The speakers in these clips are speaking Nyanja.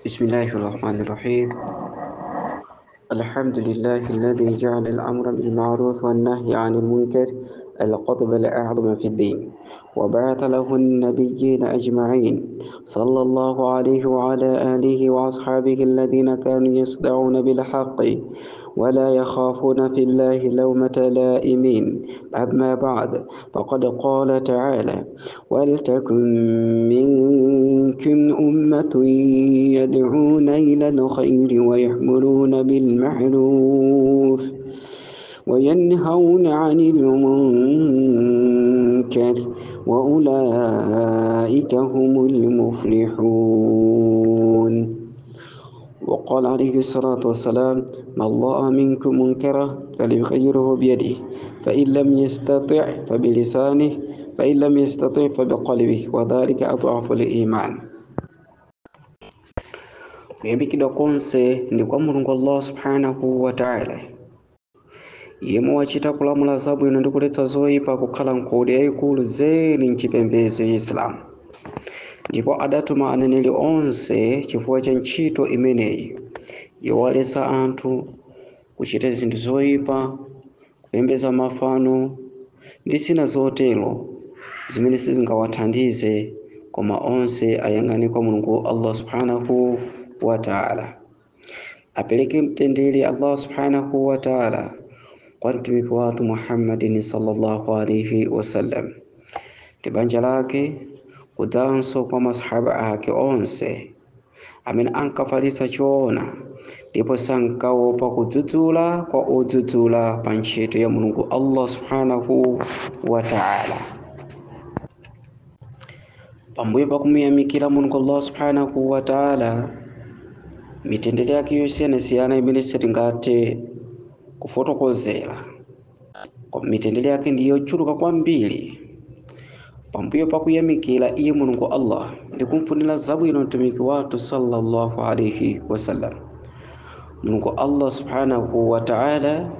بسم الله الرحمن الرحيم. الحمد لله الذي جعل الأمر بالمعروف والنهي عن المنكر القطب الأعظم في الدين، وبعث له النبيين أجمعين صلى الله عليه وعلى آله وأصحابه الذين كانوا يصدعون بالحق ولا يخافون في الله لومة لائمين. أما بعد، فقد قال تعالى: ولتكن منكم أمة يدعون إلى الخير ويأمرون بالمعروف وينهون عن المنكر وأولئك هم المفلحون. وقال عليه الصلاة والسلام: من رأى منكم منكرا فليغيره بيده، فإن لم يستطع فبلسانه، فإن لم يستطع فبقلبه، وذلك أضعف الإيمان. kuyambikidwa konse ndi kwa Mulungu Allah subhanahu wa ta'ala, yemwe wachita kulamula zabwino ndi kuletsa zoyipa kukhala nkhodi yayikulu zedi mchipembedzo ya Isilamu, ndipo adatuma aneneri onse chifukwa cha ntchito imeneyi yowaletsa anthu kuchita zinthu zoyipa, kupembedza mafano ndi zina zotero zimene sizingawathandize, koma onse ayang'ane kwa Mulungu Allah subhanahu wa ta'ala. Apeleke mtendere Allah subhanahu wa ta'ala kwa mtumiki watu Muhammadin sallallahu alaihi wasallam, ndi banja lake, kudzanso kwa masahaba ake onse amene ankafalitsa choona ndipo sankaopa kudzudzula kwa odzudzula pa ntchito ya Mulungu Allah subhanahu wa ta'ala. Pambuyo pa kumuyamikira Mulungu Allah subhanahu wa ta'ala, mitendere yake yosiyanasiyana imene sitingathe kufotokozera, mitendere yake ndi yochuluka kwambiri. Pambuyo pa kuyamikira iye Mulungu Allah ndi kumfunira zabwino mtumiki wathu sallallahu alaihi wasallam, Mulungu Allah subhanahu wa ta'ala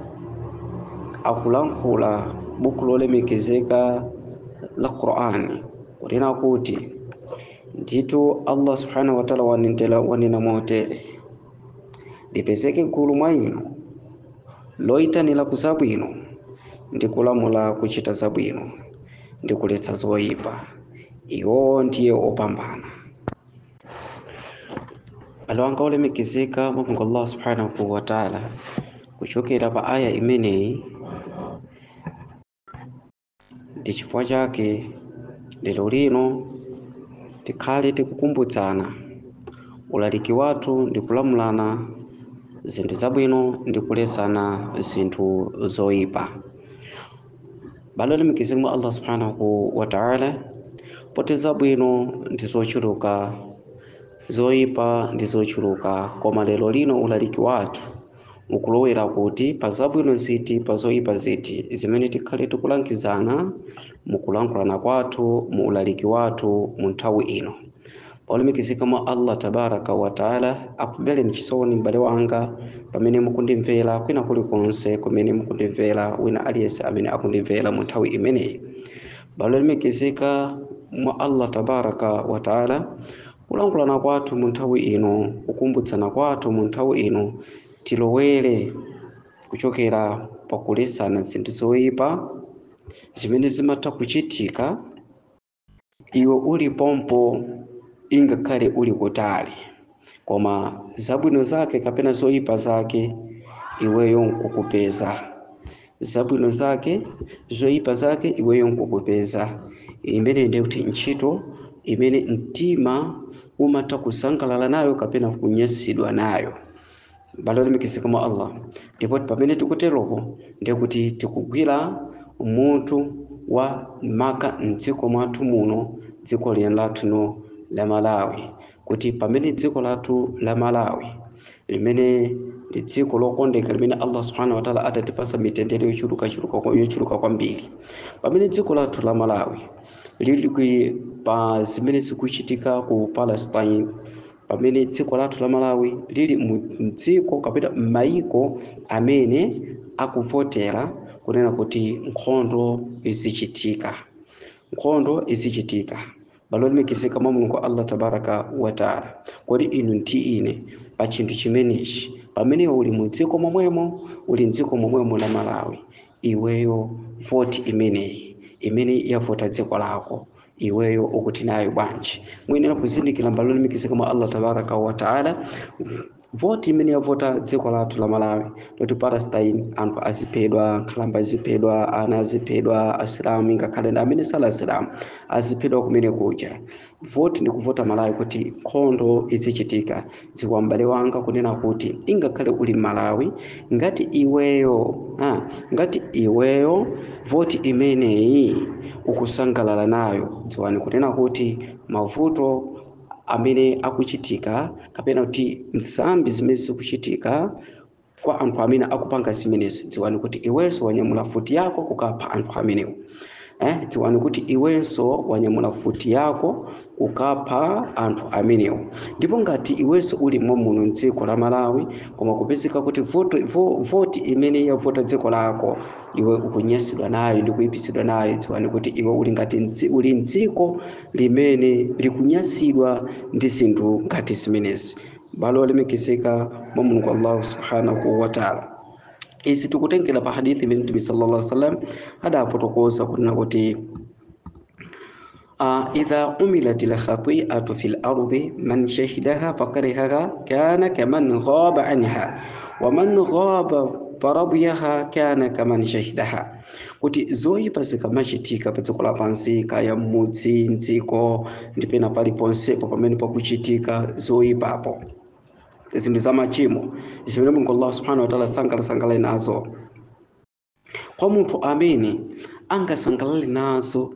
akulankhula buku lolemekezeka la Qur'ani kunena kuti: nditu Allah subhanahu wa ta'ala wanena motere: lipezeke gulu mwa inu loyitanira ku zabwino ndi kulamula kuchita zabwino ndi kuletsa zoyipa, iwo ndiye opambana. Alo anga olemekezeka mwa Mulungu Allah subhanahu wa ta'ala, kuchokera pa aya imeneyi, ndi chifukwa chake lero lino tikhale tikukumbutsana ulaliki wathu ndi kulamulana zinthu zabwino ndi kuletsana zinthu zoyipa. Balo olemekezeka mwa Allah subhanahu wa ta'ala, poti zabwino ndi zochuluka, zoyipa ndi zochuluka, koma lero lino ulaliki wathu ukulowera kuti pa zabwino ziti pa zoyipa ziti zimene tikhale tikulangizana mukulankhulana kwathu mu ulaliki wathu mu nthawi ino. Olemekezeka mwa Allah tabaraka wa ta'ala, akubele ni chisoni m'bale wanga pamene mukundimvera kwina kulikonse kumene mukundimvera, wina aliyense amene akundimvera mu nthawi imeneyi. Balo olemekezeka mwa Allah tabaraka wa ta'ala, kulankhulana kwathu mu nthawi ino, kukumbutsana kwathu mu nthawi ino, tilowere kuchokera pa kuletsana zinthu zoyipa zimene zimatha kuchitika iwe uli pompo, ingakhale uli kutali, koma zabwino zake kapena zoyipa zake iweyo nkukupeza. Zabwino zake, zoyipa zake iweyo nkukupeza. Imene ndi kuti ntchito imene mtima umatha kusangalala nayo kapena kunyansidwa nayo. Balo olemekezeka mwa Allah, ndipo pamene tikuteropo ndi kuti tikugwira munthu wa maka mdziko mwathu muno, dziko lino lathu la Malawi, kuti pamene dziko lathu la Malawi limene ndi dziko lokondeka limene Allah subhanahu wa ta'ala adatipasa mitendere yochuluka kwambiri, pamene dziko lathu la Malawi lili pa zimene zikuchitika ku Palestine, pamene dziko lathu la Malawi lili mdziko kapena m'mayiko amene akuvotera kunena kuti nkhondo izichitika. baloni mikisika Mulungu Allah tabaraka wa taala kodi inu nti ine pa chinthu chimenechi pamene uli mudziko momwemo uli mdziko momwemo la Malawi iweyo voti imene yavota dziko lako iweyo ukuti nayo bwanji mwenera kuzindikira baloni mikisika mwa Allah tabaraka wa taala voti imene yavota dziko lathu la Malawi loti Palestine anthu aziphedwa nkhalamba aziphedwa ana aziphedwa asilamu ngakhale ndi amene sala asilamu aziphedwa kumene kuja voti ndi kuvota Malawi kuti nkhondo izichitika dziwa m'bale wanga kunena kuti ingakhale uli Malawi ngati iweyo voti imeneyi ukusangalala nayo dziwani kunena kuti mavuto amene akuchitika kapena kuti nsambi zimene zikuchitika kwa anthu amene akupanga zimenezo dziwani kuti iwenso wanyamula futi yako kukapha anthu amenewo dziwani kuti iwenso wanyamula futi yako kukapha anthu amenewo ndipo ngati iwenso uli muno mdziko la Malawi koma kupezeka kuti voti imene yavota dziko lako iwe ukunyasidwa nayo ndi kuyipisidwa nayo dziwani kuti iwe uli ngati uli mdziko limene likunyasidwa ndi zinthu ngati zimenezi balo limekisika Mulungu Allah subhanahu wa ta'ala izi tikutengera pa hadithi imene Mtume sallallahu alaihi wasallam adafotokoza kunena kuti idha umilat al-khati'atu fil ardi man shahidaha faqarihaha kana kaman ghaba anha wa man ghaba faradiyaha kana kaman shahidaha kuti zoyipa zikamachitika pa dziko lapansi kaya mmudzi mdziko ndipena paliponsepo pamene pakuchitika zoyipapo zinthu za machimo zimene Mulungu Allah subhanahu wa ta'ala sangalale nazo kwa munthu amene angasangalale nazo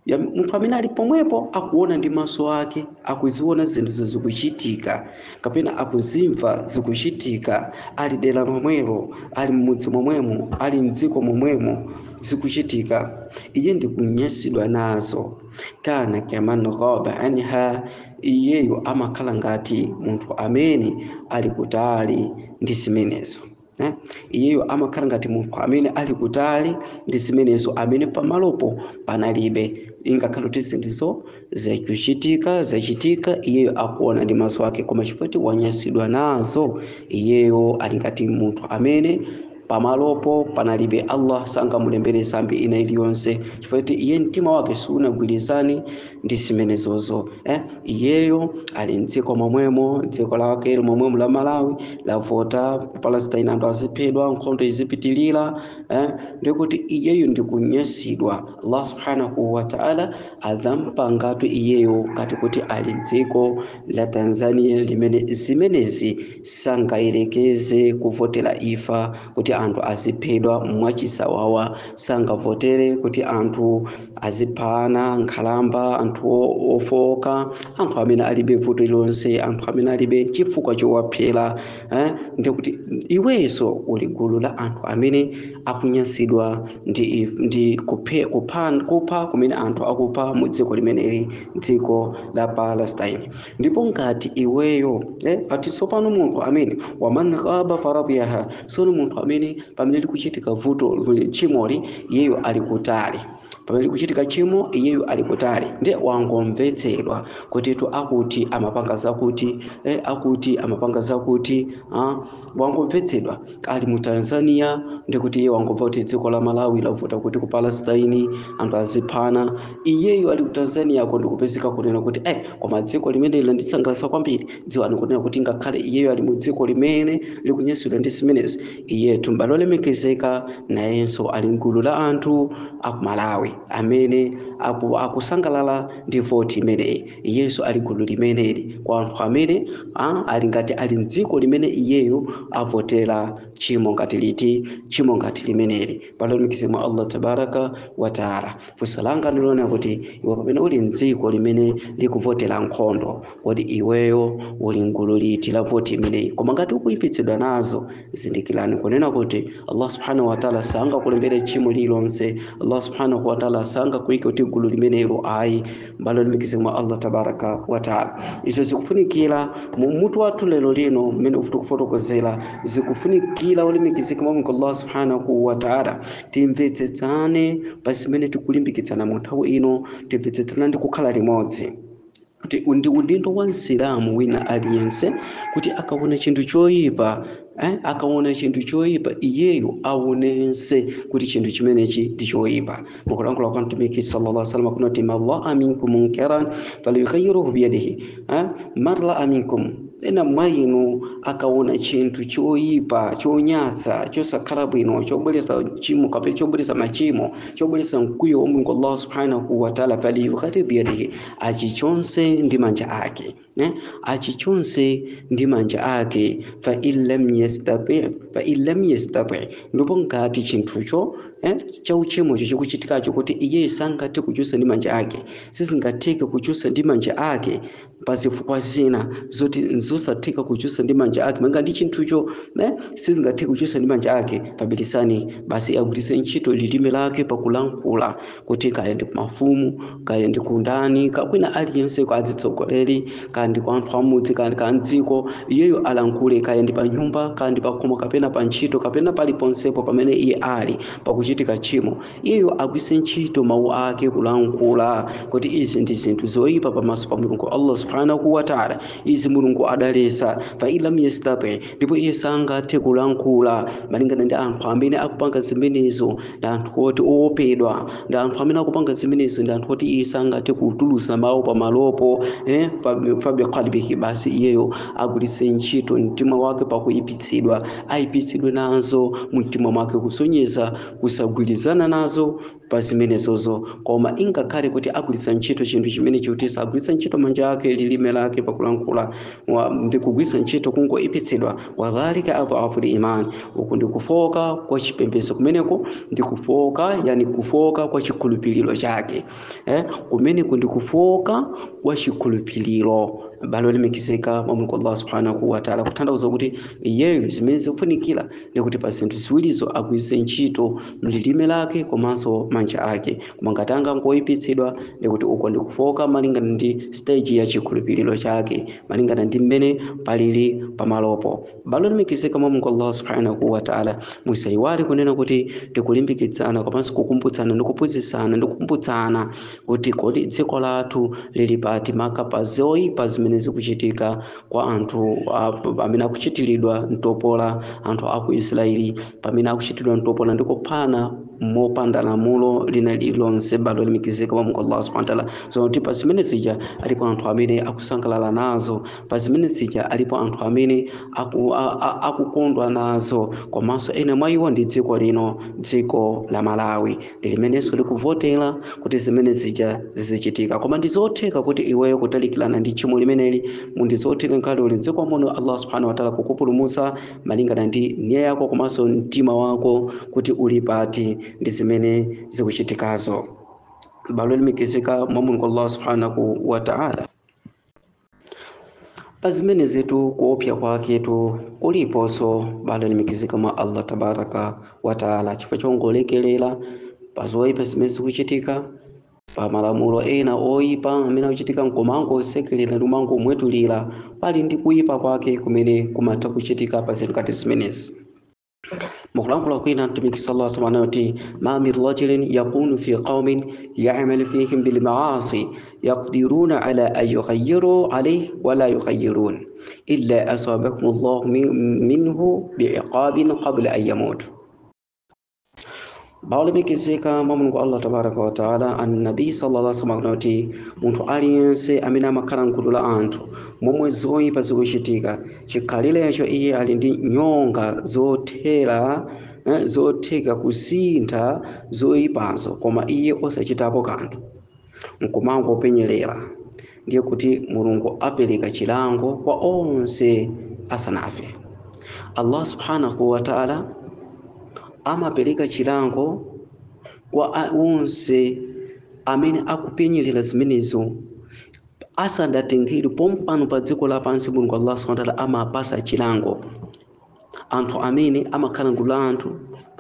ya munthu amene ali pomwepo akuona ndi maso ake akuziona zinthu zikuchitika kapena akuzimva zikuchitika ali dera momwelo ali mmudzi momwemo ali mdziko momwemo zikuchitika iye ndi kunyasidwa nazo kana kaman ghaba anha iyeyo amakhala ngati munthu amene ali kutali ndi zimenezo iyeyo amakhala ngati munthu amene ali kutali ndi zimenezo amene pamalopo panalibe ingakhale kuti zinthuzo zachitika iyeyo akuona ndi maso ake koma chifukwa wanyasidwa nazo iyeyo ali ngati munthu amene pamalopo panalibe Allah sangamulembere sambi ina iliyonse chifukwa iye mtima wake sunagwirizani ndi zimenezozo iyeyo ali mdziko momwemo dziko lake momwemo la Malawi lavota Palestine anthu aziphedwa nkhondo izipitilira ndikuti iyeyo ndi kunyasidwa Allah subhanahu wa ta'ala azampangatu iyeyo kati kuti ali mdziko la Tanzania limene zimenezi sangayerekeze kuvotera ifa kuti anthu aziphedwa mwachisawawa sangavotere kuti anthu aziphana nkhalamba anthu ofoka anthu amene alibe vuto lonse anthu amene alibe chifukwa chowaphera ndikuti iwenso uli gulu la anthu amene akunyasidwa ndi kupha kumene anthu akupha mu dziko limeneli dziko la Palestine ndipo ngati iweyo patiso pano munthu amene waman ghaba faradiyaha sono munthu amene pamene likuchitika vuto chimoli iyeyo ali kutali pamene likuchitika chimo iyeyo ali kutali ndiye wangomvetsedwa kuti akuti amapanga zakuti akuti amapanga zakuti wangomvetsedwa ali mu Tanzania ndikuti iye wangomva kuti dziko la Malawi lavota kuti ku Palestine anthu aziphana iyeyo ali ku Tanzania ko ndikupezeka kunena kuti koma dziko limene landisangalatsa kwambiri dziwani kunena kuti ngakhale iyeyo ali mu dziko limene likunyasidwa ndi zimenezi iyetu mbalo lemekezeka nayenso ali mgulu la anthu aku Malawi amene akusangalala ndi voti imeneyi iyeso ali gulu limeneli kwa anthu amene ali ngati ali mdziko limene iyeyo avotera chimo ngati liti chimo ngati limeneli palo mikisema Allah tabaraka wa taala funso langa ndilona kuti iwe pamene uli mdziko limene likuvotera nkhondo kodi iweyo uli mgulu liti la voti imeneyi koma ngati ukuyipitsidwa nazo zindikirani kunena kuti Allah subhanahu wa taala sangakulembere chimo lilonse Allah subhanahu wa taala sangakuike kuti gulu limenelo ayi mbalo limikizima Allah tabaraka wa taala. Izo zikufunikira mu mutu wathu lero lino mmene tikufotokozera, zikufunikira olimikizika mwa Allah subhanahu wa taala timvetsetsane pa zimene tikulimbikitsana mu nthawi ino, timvetsetsana ndi kukhala limodzi. Kuti udindo wa Msilamu wina aliyense kuti akaona chinthu choyipa akaona chinthu choyipa iyeyo aonense kuti chinthu chimenechi ndi choyipa. Mukulankhula kwa mtumiki sallallahu alaihi wasallam kunati man ra'a minkum munkaran falyughayyirhu biyadihi man ra'a minkum, ena mwa inu akaona chinthu choyipa chonyatsa chosakhala bwino chobweresa chimo kapena chobweresa machimo chobweresa mkwiyo wa Mulungu Allah subhanahu wa ta'ala falyughayyirhu biyadihi, achichonse ndi manja ake, achichonse ndi manja ake. Fa illam yastati, ndipo ngati chinthucho chauchimo chikuchitikacho kuti iye sangathe kuchotsa ndi manja ake, sizingatheke kuchotsa ndi manja ake pa zifukwa zina zoti nzosatheka kuchotsa ndi manja ake, manga ndi chinthucho sizingatheke kuchotsa ndi manja ake, pabilisani basi agwiritse ntchito lilime lake pakulankhula, kuti kaya ndi mafumu kaya ndi kundani kakwina aliyense kwa azitsogoleri kaya ndi kwa anthu amudzi kaya ndi mdziko, iyeyo alankhule kaya ndi pa nyumba kaya ndi pa khomo kapena pa ntchito kapena paliponsepo pamene iye ali pakuchitika chimo, iyeyo agwiritse ntchito mawu ake kulankhula kuti izi ndi zinthu zoyipa pamaso pa Mulungu Allah subhanahu wa ta'ala, izi Mulungu adalesa. Fa illam yastati, ndipo iye sangathe kulankhula malingana ndi anthu amene akupanga zimenezo, ndi anthu oti oopedwa, ndi anthu amene akupanga zimenezo, ndi anthu oti iye sangathe kutulusa mawu pamalopo fa biqalbihi, basi iyeyo agwiritse ntchito mtima wake pakuyipitsidwa, ayipitsidwe nazo mtima mwake, kusonyeza kusagwirizana nazo pa zimenezozo. Koma ingakhale kuti agwiritsa ntchito chinthu chimene chotisa agwiritsa ntchito manja ake lilime lake pakulankhula ndi kugwiritsa ntchito kungoyipitsidwa, wadhalika adhafu liman, uku ndi kufoka kwa chipembedzo kumeneko, ndi kufoka yani kufoka kwa chikhulupiriro chake, kumeneko ndi kufoka kwa chikhulupiriro. Balo limikizika mwa Mulungu Allah subhanahu wa ta'ala, kutanthauza kuti iyeyo zimene zikufunikira ndi kuti pa zinthu ziwirizo agwiritse ntchito lilime lake komanso manja ake. Koma ngati angangoyipitsidwa ndi kuti uko ndi kufoka malingana ndi stage ya chikhulupiriro chake, malingana ndi mmene palili pamalopo. Balo limikizika mwa Mulungu Allah subhanahu wa ta'ala, musayiwale kunena kuti tikulimbikitsana komanso kukumbutsana ndi kuphunzitsana ndi kukumbutsana kuti kodi dziko lathu lili pati makapa zoyipa zimene zikuchitika kwa anthu amene akuchitiridwa mtopola anthu aku Israeli, pamene akuchitiridwa mtopola ndi kuphana mopanda lamulo lina lilonse. Balo limikizika mwa Mulungu Allah subhanahu wa ta'ala, so kuti pa zimene zija alipo anthu amene akusangalala nazo, pa zimene zija alipo anthu amene akukondwa nazo, komanso ena mwa iwo ndi dziko lino, dziko la Malawi limenenso likuvotera kuti zimene zija zizichitika. Koma ndizotheka kuti iweyo kutalikirana ndi chimo limeneli, ndizotheka ngati uli dziko muno Allah subhanahu wa ta'ala kukupulumutsa malingana ndi nia yako komanso mtima wako kuti uli pati ndi zimene zikuchitikazo. Balo limikizika mwa Mulungu Allah subhanahu wa ta'ala, pa zimene zetu kuopsa kwaketu kuliponso balo limikizika mwa Allah tabaraka wa ta'ala, chifukwa chongolekelela pa zoyipa zimene zikuchitika, pa malamulo ena oyipa amene akuchitika nkomango osekelera ndi umango omwetulira, pali ndi kuyipa kwake kumene kumatha kuchitika pa zinthu ngati zimenezi. Mukulankhula kwina mtumiki sallallahu alaihi wasallam anati ma min rajulin yakunu fi qaumin ya'malu fihim bil ma'asi yaqdiruna ala an yughayyiru alayhi wa la yughayyirun illa asabahum Allah minhu bi'iqabin qabla an yamut. Balo limikizika mwa Mulungu Allah tabaraka wa ta'ala, annabi sallallahu alaihi wasallam anati munthu aliyense amene amakhala mgulu la anthu momwe zoyipa zikuchitika, chikhalirecho iye ali ndi nyonga zotheka kusintha zoyipazo, koma iye osachitapo kanthu, nkumango penyerera. Ndiye kuti Mulungu apereka chilango kwa onse asanafe. Allah subhanahu wa ta'ala amapereka chilango kwa onse amene akupenyerera zimenezo asadatengedwe pompano pa dziko lapansi. Mulungu Allah subhanahu wa ta'ala amapasa chilango anthu amene amakhala ngulu la anthu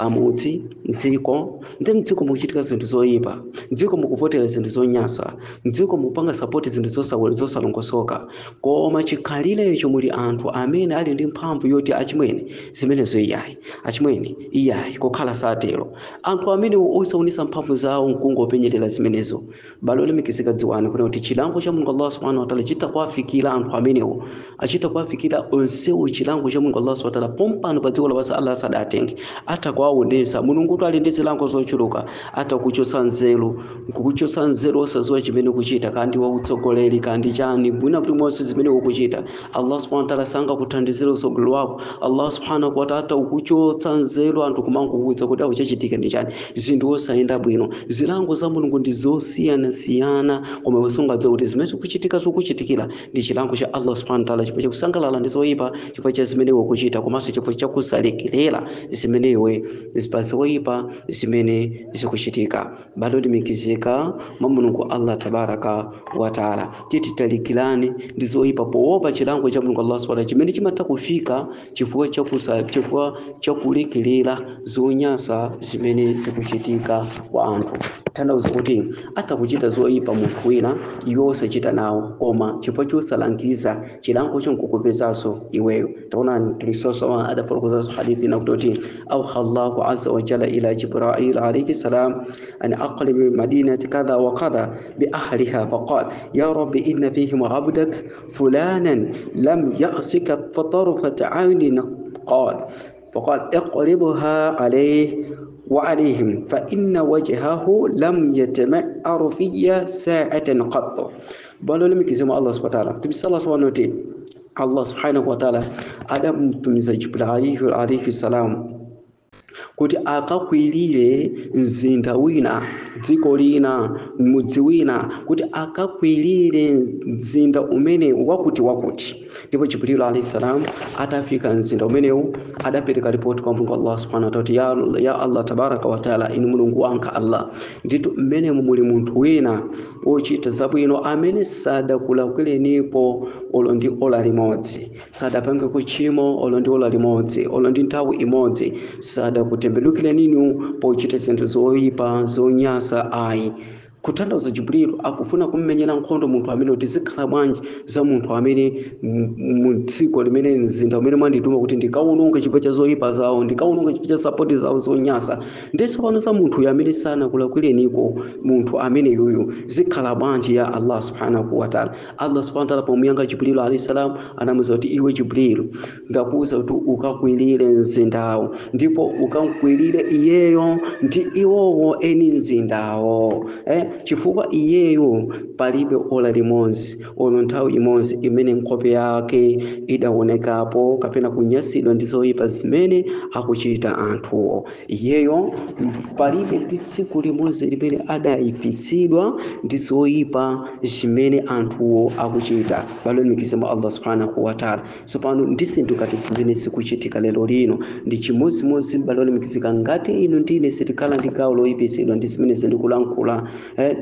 pamudzi mdziko ndi mdziko mukuchitika zinthu zoyipa, mdziko mukuvotera zinthu zonyasa, mdziko mukupanga sapoti zinthu zosalongosoka, koma chikhalirecho muli anthu amene ali ndi mphamvu yoti achimwene zimenezo iyayi kukhala satero. Anthu amene osaonesa mphamvu zawo nkungopenyerera zimenezo. Balo lemikizika dziwani kuti chilango cha Mulungu Allah subhanahu wa ta'ala chita kuwafikira anthu amenewo, achita kuwafikira onsewo chilango cha Mulungu Allah subhanahu wa ta'ala pompano pa dziko lapansi Allah sadatenge, atakuwaonesa Mulungu kuti ali ndi zilango zochuluka, atakuchosa nzeru, kukuchosa nzeru osaziwa chimene kuchita, kandi wautsogoleri kandi chani bwina buli monse zimene ukuchita. Allah subhanahu wa ta'ala sanga kuthandizira usogolo wako. Allah subhanahu wa ta'ala ukuchotsa nzeru anthu kumangokuwuza kuti chachitika ndi chani, zinthu osayenda bwino. Zilango za Mulungu ndi zosiyana koma usungadziwa kuti zimene zikuchitikira ndi chilango cha Allah subhanahu wa ta'ala, chifukwa chakusangalala ndi zoyipa, chifukwa cha zimene ukuchita, komanso chifukwa chakusalekerera zimene iwe zoyipa zimene zikuchitika. Bado limikizika mwa Mulungu Allah tabaraka wa ta'ala, titalikirani ndi zoyipa poopa chilango cha Mulungu Allah subhanahu wa ta'ala chimene chimatha kufika chifukwa chakulekerera zonyasa zimene zikuchitika kwa anthu. Tanthauza kuti atakuchita zoyipa munthu wina iwe osachita nawo, koma chifukwa chosalangiza chilango chonkukupezaso iweyo. Taona tulisosa adafotokoza hadithi na kuti Allahu azza wa jalla ila Jibril alayhi salam an aqlib madinati kadha wa kadha bi ahliha faqala ya rabbi inna fihim abdak fulanan lam ya'sika fatarfat 'aynin فقال اقلبها عليه وعليهم فإن وجهه لم يتمعر في ساعة قط. بلو لم يكزم الله سبحانه وتعالى تبي صلى الله عليه وسلم الله سبحانه وتعالى آدم تمزج جبريل عليه السلام kuti akakwirire mzinda wina, dziko lina, mudzi wina, kuti akakwirire mzinda umene wakuti. Ndipo Jibril alayhi salam atafika mzinda umenewu adapereka ripoti kwa Mulungu Allah subhanahu wa ta'ala, ya Allah tabaraka wa ta'ala, inu Mulungu wanka Allah, nditu mmene muli munthu wina ochita zabwino amene sadakulakwirenipo olo ndi ola limodzi, sadapanga kuchimo olo ndi ola limodzi, olo ndi nthawi imodzi, sadakutembelukire ninu pochita zinthu zoyipa zonyasa ayi. Kutanthauza Jibril akufuna kummenyera nkhondo munthu amene kuti zikhala bwanji za munthu amene mudziko limene mzinda umene mwandituma kuti ndikawononga chifukwa cha zoyipa zawo, ndikawononga chifukwa cha sapoti zawo zonyasa. Ndese pano za munthu amene sanakulakwirenipo munthu amene yuyu zikhala bwanji ya Allah subhanahu wa ta'ala. Allah subhanahu wa ta'ala pomuyanga Jibril alayhi salam anamuza kuti iwe Jibril ndakuuza kuti ukakwirire mzindawo, ndipo ukakwirire iyeyo ndi iwowo eni mzindawo, chifukwa iyeyo palibe ola limodzi ono nthawi imodzi imene nkhope yake idaonekapo kapena kunyasidwa ndi zoyipa zimene akuchita anthuwo. Iyeyo palibe ndi tsiku limodzi limene adayipitsidwa ndi zoyipa zimene anthuwo akuchita. Balo limikizemo Allah subhanahu wa ta'ala. Sopano ndi zinthu ngati zimene zikuchitika lero lino ndi chimodzimodzi balo limikizika ngati inu ndine sitikhala ndi gawo loyipitsidwa ndi zimene zindikulankhula.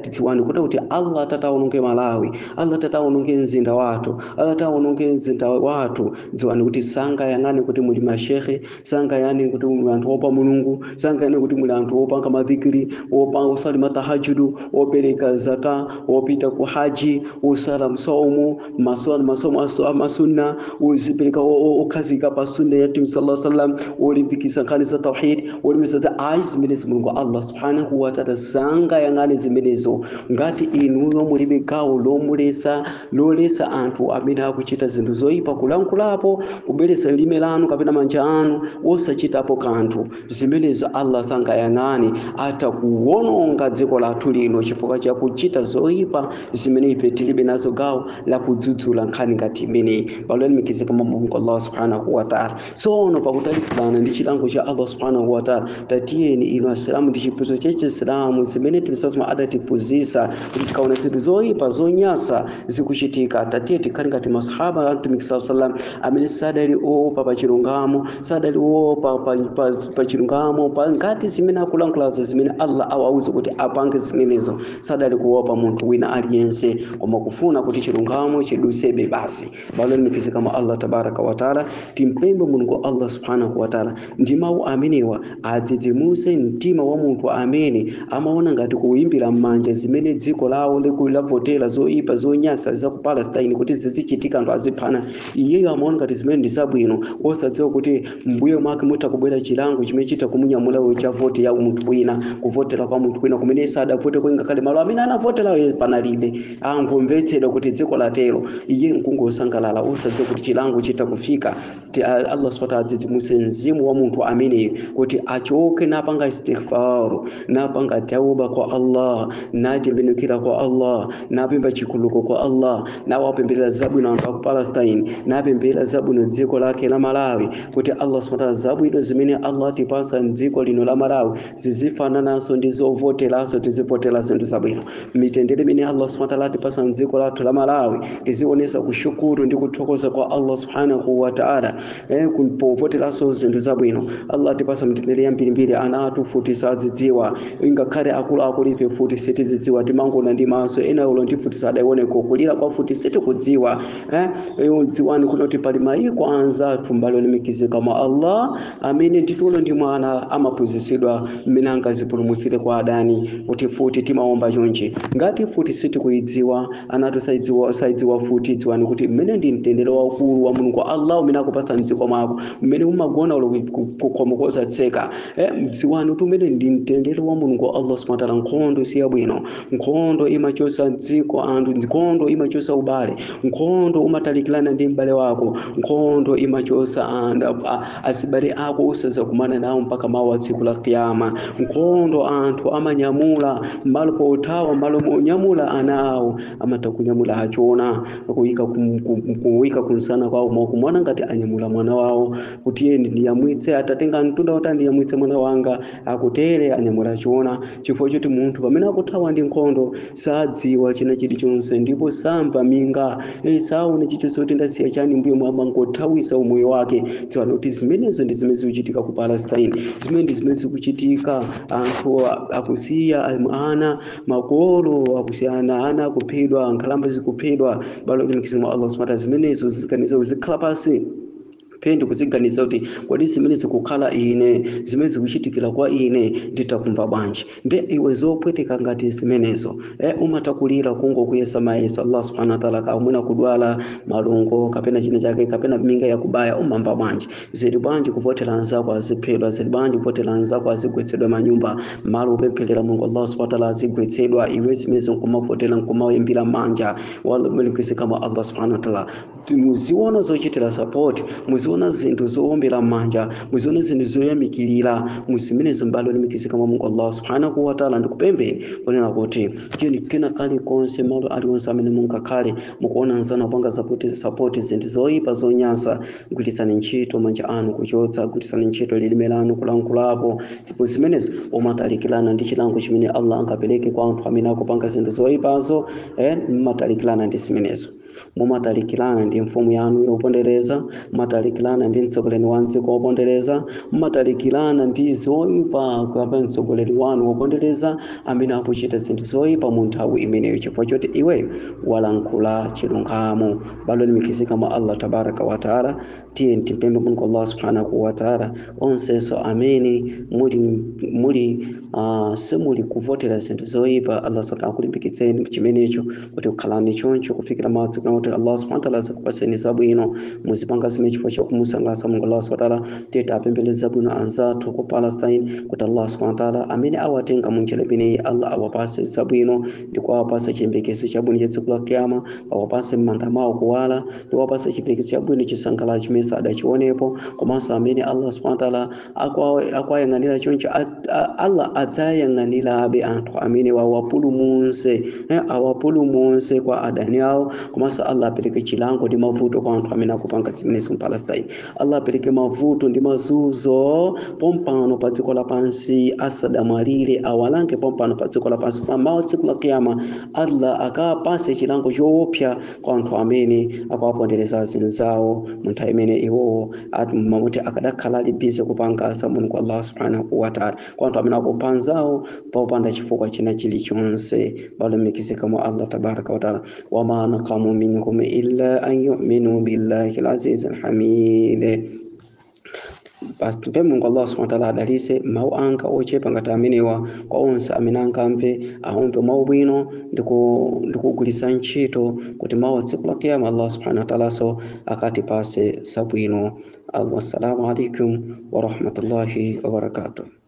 Tidziwani kuti Allah atawononge Malawi, Allah atawononge mzinda wathu, Allah atawononge mzinda wathu. Dziwani kuti sangayang'ane kuti muli mashehe, sangayang'ane kuti muli anthu opa Mulungu, sangayang'ane kuti muli anthu opanga madhikiri, osali matahajudu, opereka zaka, opita ku haji, osala msomu, masomo amasunna, uzipereka okhazika pa sunna ya Mtume sallallahu alaihi wasallam, olimbikisa nkhani za tauhid, olimbikisa za zimene Mulungu Allah subhanahu wa ta'ala sangayang'ane zimenezo. Ngati inuyo mulibe gawo lolesa anthu amene akuchita zinthu zoyipa, kulankhulapo, kubweretsa lilime lanu kapena manja anu osachitapo kanthu, zimenezo Allah sangayang'ane, atakuwononga dziko lathu lino chifukwa cha kuchita zoyipa zimene ife tilibe nazo gawo la kudzudzula nkhani ngati imeneyi. Balo limikizika mwa Mulungu Allah subhanahu wa ta'ala. Sono pakutalikirana ndi chilango cha Allah subhanahu wa ta'ala, tatiyeni inu asilamu ndi chiphunzitso cha Islamu zimene timisazima adati atipuzisa tikaona zinthu zoyipa zonyasa zikuchitika tatiye tikhale ngati masahaba a mtumiki sallam amene sadali opa pa chilungamo sadali opa pa chilungamo pa ngati zimene akulankhulazo zimene Allah awauze kuti apange zimenezo sadali kuopa munthu wina aliyense koma kufuna kuti chilungamo chidusebe basi balo limikizika kama Allah tabaraka wa taala timpembe Mulungu Allah subhanahu wa taala ndi mawu amenewa adzidzimuse mtima wa munthu amene amaona ngati kuimbira mmanja zimene dziko lawo lavotera zoipa zonyasa za ku Palestine kuti zizichitika ndo aziphana iyeyo amaona ngati zimene ndi zabwino osadziwa kuti mbuyo mwake mutakubwera chilango chimechita kumunyamula cha vote ya munthu wina kuvotera kwa munthu wina kumene sadavote kwa ngakale malo amene anavotera panalibe angomvetsedwa kuti dziko latero iye nkungosangalala osadziwa kuti chilango chitakufika Allah subhanahu wa ta'ala adzidzimuse mzimu wa munthu amene kuti achoke napanga istighfar napanga tauba kwa Allah natembenukira kwa Allah napemba chikuluko kwa Allah nawapembelera zabwino anthu ku Palestine napembelera zabwino dziko lake la Malawi kuti Allah subhanahu wa ta'ala zabwino zimene Allah atipasa dziko lino la Malawi zizifanananso ndi zovoteraso tizivotera zinthu zabwino mitendere imene Allah subhanahu wa ta'ala atipasa dziko lathu la Malawi tizionesa kushukuru ndi kuthokoza kwa Allah subhanahu wa ta'ala kupovoteraso zinthu zabwino Allah atipasa mitendere yambirimbiri ana athu futi sadzidziwa ingakhale akulu ife futi sitidzidziwa timangona ndi maso ena ulo ndi futi sadaione kukulira kwa futi sitikudziwa dziwani kunoti pali mayiko anzathu mbalo limikizika kama Allah amene nditulo ndi mwana amaphunzitsidwa mmene angazipulumutsire kwa adani kuti futi timaomba chonchi ngati futi sitikuidziwa anatu saidziwa futi dziwani kuti mmene ndi mtendere waukulu wa Mulungu Allah umene akupasa mdziko mwako mmene umagona ulo kukomokoza tseka dziwani kuti mmene ndi mtendere wa Mulungu Allah subhanahu wa ta'ala nkhondo siyabwino nkhondo imachosa dziko anthu nkhondo imachosa ubale nkhondo umatalikirana ndi mbale wako nkhondo imachosa asibale ako usaza kumana nawo mpaka mawa tsiku la kiyama nkhondo anthu amanyamula mbalo pothawa mbalo monyamula anawo amatakunyamula achona kuwika kunsana kwawo mokumwana ngati anyamula mwana wawo kuti yeye ndiyamwitse atatenga mtunda kuti ndiyamwitse mwana wanga akutere anyamula achona chifukwa choti munthu pamene akuthawa ndi nkhondo sadziwa china chilichonse ndipo samva minga saone chichonse kuti ndasiya chani mbuyo mwamba ngothawisa umoyo wake dziwani kuti zimenezo ndi zimene zikuchitika ku Palestine zimene ndi zimene zikuchitika anthu akusiya ana makolo akusiyana ana akuphedwa nkhalamba zikuphedwa balo limikizima Allah subhanahu wa ta'ala zimenezo zikaniza zikhala pasi pende kuziganiza kuti kodi zimene zikukhala ine zimene zikuchitikira kwa ine nditakumva bwanji nde iwe zopweteka ngati zimenezo umatakulira kungo kuyesa mayeso Allah subhanahu wa ta'ala kamwina kudwala malungo kapena china chake kapena minga yakubaya umamba bwanji zili bwanji kuvotera anzako aziphedwa zili bwanji kuvotera anzako azigwetsedwa manyumba malo upempherera Mulungu Allah subhanahu wa ta'ala azigwetsedwa iwe zimene nkumavotera nkumayimbira manja wala melikisi kama Allah subhanahu wa ta'ala muziona zochitira support muziona zinthu zoombera manja muziona zinthu zoyamikirira muzimenezo mbalo limikizika mwa Mulungu Allah subhanahu wa ta'ala ndikupembe kunena kuti chini kena kali konse malo aliwonse amene mungakhale mukuona nzana panga support zinthu zoyipa zonyasa gwirisani ntchito manja anu kuchotsa gwirisani ntchito lilime lanu kulankhulapo ndipo zimenezo umatalikirana ndi chilango chimene Allah angapereke kwa anthu amene akupanga zinthu zoyipazo mumatalikirana ndi zimenezo mumatalikirana ndi mfumu yanu yopondereza mumatalikirana ndi mtsogoleri wa dziko wopondereza mumatalikirana ndi zoyipa kapena mtsogoleri wanu wopondereza amene akuchita zinthu zoyipa mu nthawi imeneyo chifukwa choti iwe walankhula chilungamo balo limikizika mwa Allah tabaraka wa taala tiye timpembe Mulungu Allah subhanahu wa taala onseso amene muli simuli kuvotera zinthu zoyipa Allah subhanahu akulimbikitseni chimenecho kuti ukhalani choncho kufikira madzi kuti Allah subhanahu wa ta'ala zakupaseni zabwino muzipanga zimene chifukwa chakumusangalatsa Mulungu Allah subhanahu wa ta'ala tiye apemphere zabwino anzathu ku Palestine kuti Allah subhanahu wa ta'ala amene awatenga mu njira imeneyi Allah awapase zabwino ndi kuwapasa chiyembekezo chabwino cha tsiku la kiyama awapase m'manda mwawo kuwala ndi kuwapasa chiyembekezo chabwino chisangalalo chimene sadachionepo komanso amene Allah subhanahu wa ta'ala akwayang'anira choncho Allah adzayang'anirabe anthu amene awapulumutse kwa adani awo komanso komanso Allah apereke chilango ndi mavuto kwa anthu amene akupanga zimenezi mu Palestine. Allah apereke mavuto ndi mazunzo pompano pa dziko lapansi, asadamwalire awalange pompano pa dziko lapansi. Pamawa tsiku la kiyama Allah akapase chilango choopsa kwa anthu amene akuwapondereza zinzawo mu nthawi imene iwowo mamuti akadakhala ali bize kupanga za Mulungu Allah subhanahu wa ta'ala, kwa anthu amene akupanzawo popanda chifukwa china chilichonse. Balumikizika mu Allah tabaraka wa ta'ala. Wama naqamu minhum illa an yu'minu billahi al-aziz al-hamid. Basi tupe Mulungu Allah subhanahu wa ta'ala adalitse mawu anga ochepa ngati amenewa kwa onse amene angamve, aumve mawu bwino ndikugwiritsa ntchito kuti mawu tsiku la kiyama Allah subhanahu wa ta'ala so akatipase sabwino. Wassalamu alaikum wa rahmatullahi wa barakatuh.